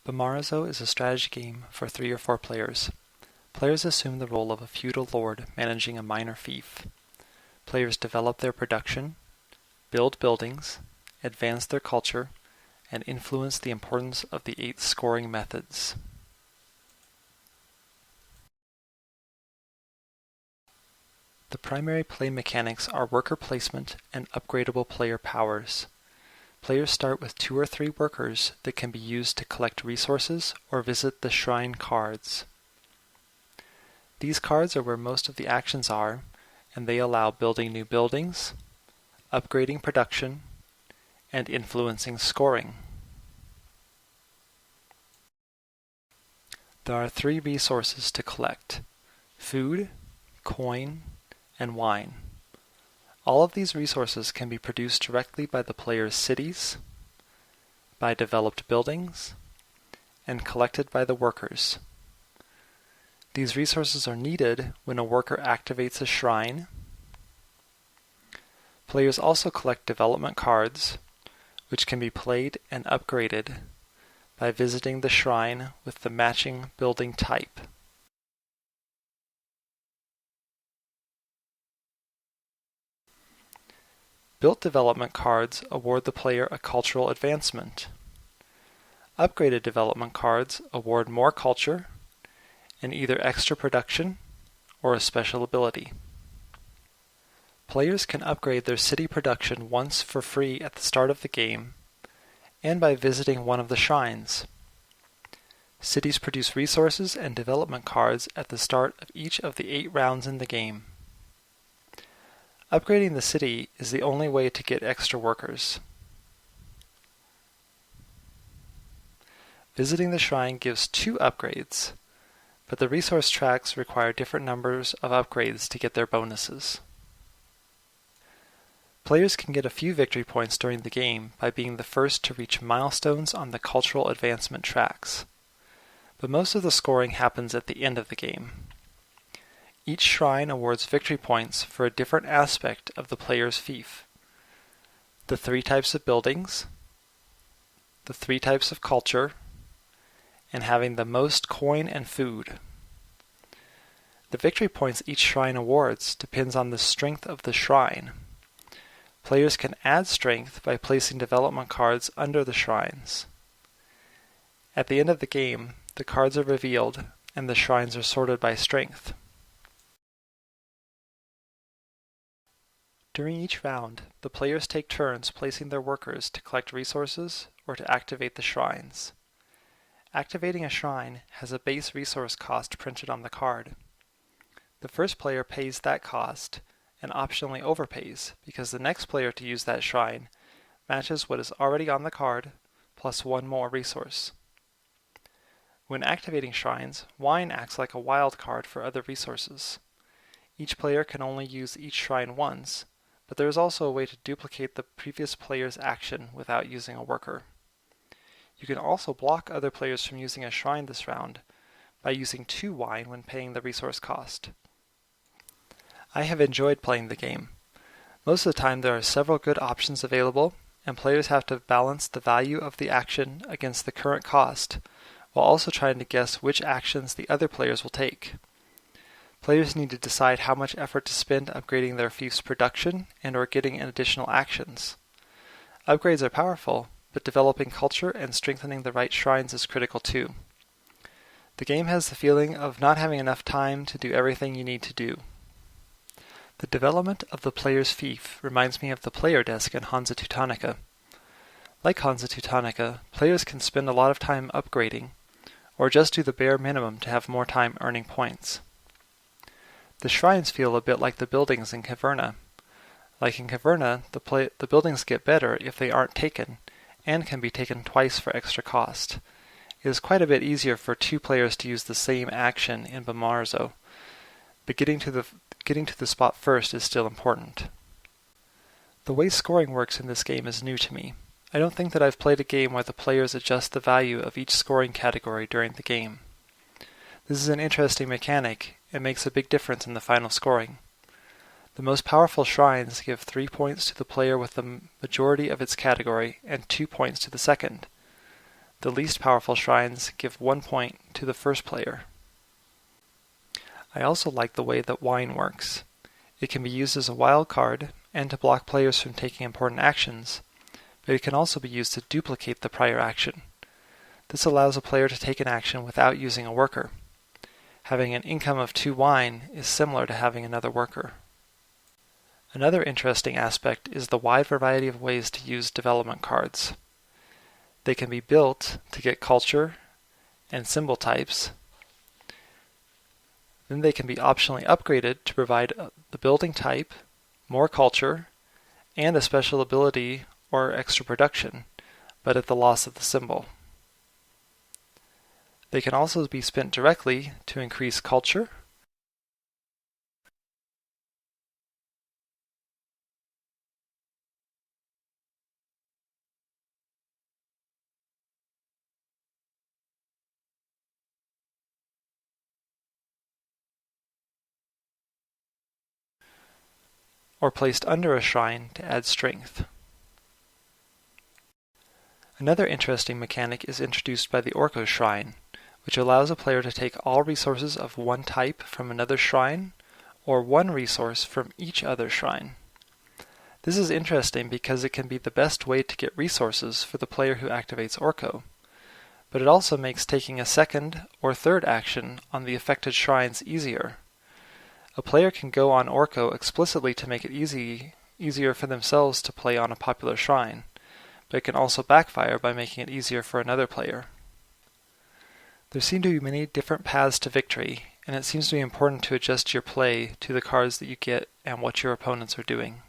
Bamarazo is a strategy game for 3 or 4 players. Players assume the role of a feudal lord managing a minor fief. Players develop their production, build buildings, advance their culture, and influence the importance of the 8 scoring methods. The primary play mechanics are worker placement and upgradable player powers. Players start with 2 or 3 workers that can be used to collect resources or visit the shrine cards. These cards are where most of the actions are, and they allow building new buildings, upgrading production, and influencing scoring. There are 3 resources to collect: food, coin, and wine. All of these resources can be produced directly by the player's cities, by developed buildings, and collected by the workers. These resources are needed when a worker activates a shrine. Players also collect development cards, which can be played and upgraded by visiting the shrine with the matching building type. Built development cards award the player a cultural advancement. Upgraded development cards award more culture and either extra production or a special ability. Players can upgrade their city production once for free at the start of the game and by visiting one of the shrines. Cities produce resources and development cards at the start of each of the 8 rounds in the game. Upgrading the city is the only way to get extra workers. Visiting the shrine gives 2 upgrades, but the resource tracks require different numbers of upgrades to get their bonuses. Players can get a few victory points during the game by being the first to reach milestones on the cultural advancement tracks, but most of the scoring happens at the end of the game. Each shrine awards victory points for a different aspect of the player's fief: the 3 types of buildings, the 3 types of culture, and having the most coin and food. The victory points each shrine awards depends on the strength of the shrine. Players can add strength by placing development cards under the shrines. At the end of the game, the cards are revealed and the shrines are sorted by strength. During each round, the players take turns placing their workers to collect resources or to activate the shrines. Activating a shrine has a base resource cost printed on the card. The first player pays that cost and optionally overpays because the next player to use that shrine matches what is already on the card plus 1 more resource. When activating shrines, wine acts like a wild card for other resources. Each player can only use each shrine once, but there is also a way to duplicate the previous player's action without using a worker. You can also block other players from using a shrine this round by using 2 wine when paying the resource cost. I have enjoyed playing the game. Most of the time there are several good options available, and players have to balance the value of the action against the current cost, while also trying to guess which actions the other players will take. Players need to decide how much effort to spend upgrading their fief's production and/or getting in additional actions. Upgrades are powerful, but developing culture and strengthening the right shrines is critical too. The game has the feeling of not having enough time to do everything you need to do. The development of the player's fief reminds me of the player desk in Hansa Teutonica. Like Hansa Teutonica, players can spend a lot of time upgrading, or just do the bare minimum to have more time earning points. The shrines feel a bit like the buildings in Caverna. Like in Caverna, the buildings get better if they aren't taken, and can be taken twice for extra cost. It is quite a bit easier for 2 players to use the same action in Bamarazo, but getting to the spot first is still important. The way scoring works in this game is new to me. I don't think that I've played a game where the players adjust the value of each scoring category during the game. This is an interesting mechanic and makes a big difference in the final scoring. The most powerful shrines give 3 points to the player with the majority of its category and 2 points to the second. The least powerful shrines give 1 point to the first player. I also like the way that wine works. It can be used as a wild card and to block players from taking important actions, but it can also be used to duplicate the prior action. This allows a player to take an action without using a worker. Having an income of 2 wine is similar to having another worker. Another interesting aspect is the wide variety of ways to use development cards. They can be built to get culture and symbol types. Then they can be optionally upgraded to provide the building type, more culture, and a special ability or extra production, but at the loss of the symbol. They can also be spent directly to increase culture, or placed under a shrine to add strength. Another interesting mechanic is introduced by the Orko Shrine, which allows a player to take all resources of one type from another shrine, or one resource from each other shrine. This is interesting because it can be the best way to get resources for the player who activates Orko, but it also makes taking a second or third action on the affected shrines easier. A player can go on Orko explicitly to make it easier for themselves to play on a popular shrine, but it can also backfire by making it easier for another player. There seem to be many different paths to victory, and it seems to be important to adjust your play to the cards that you get and what your opponents are doing.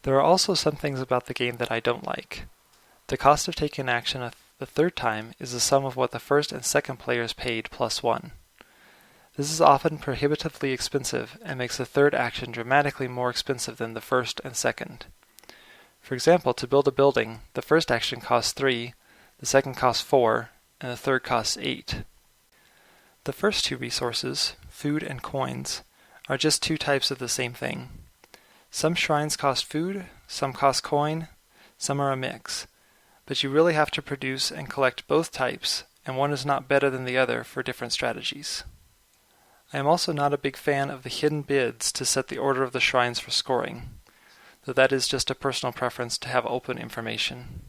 There are also some things about the game that I don't like. The cost of taking action the third time is the sum of what the first and second players paid plus 1. This is often prohibitively expensive and makes the third action dramatically more expensive than the first and second. For example, to build a building, the first action costs 3, the second costs 4, and the third costs 8. The first 2 resources, food and coins, are just 2 types of the same thing. Some shrines cost food, some cost coin, some are a mix, but you really have to produce and collect both types, and one is not better than the other for different strategies. I am also not a big fan of the hidden bids to set the order of the shrines for scoring, though that is just a personal preference to have open information.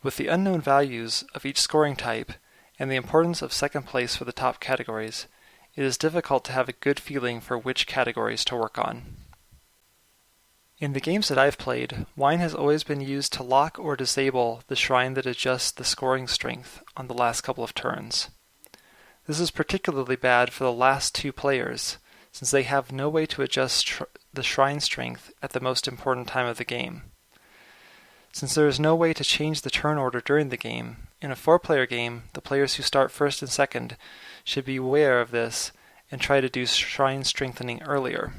With the unknown values of each scoring type and the importance of second place for the top categories, it is difficult to have a good feeling for which categories to work on. In the games that I've played, wine has always been used to lock or disable the shrine that adjusts the scoring strength on the last couple of turns. This is particularly bad for the last 2 players, since they have no way to adjust the shrine strength at the most important time of the game. Since there is no way to change the turn order during the game, in a 4-player game, the players who start first and second should be aware of this and try to do shrine strengthening earlier.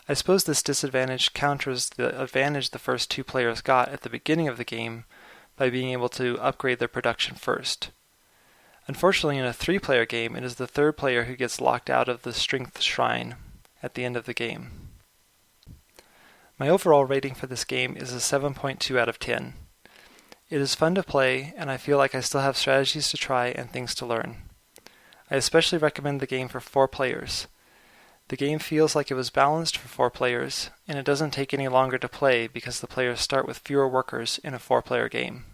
I suppose this disadvantage counters the advantage the first 2 players got at the beginning of the game by being able to upgrade their production first. Unfortunately, in a 3-player game, it is the 3rd player who gets locked out of the strength shrine at the end of the game. My overall rating for this game is a 7.2 out of 10. It is fun to play, and I feel like I still have strategies to try and things to learn. I especially recommend the game for 4 players. The game feels like it was balanced for 4 players, and it doesn't take any longer to play because the players start with fewer workers in a 4-player game.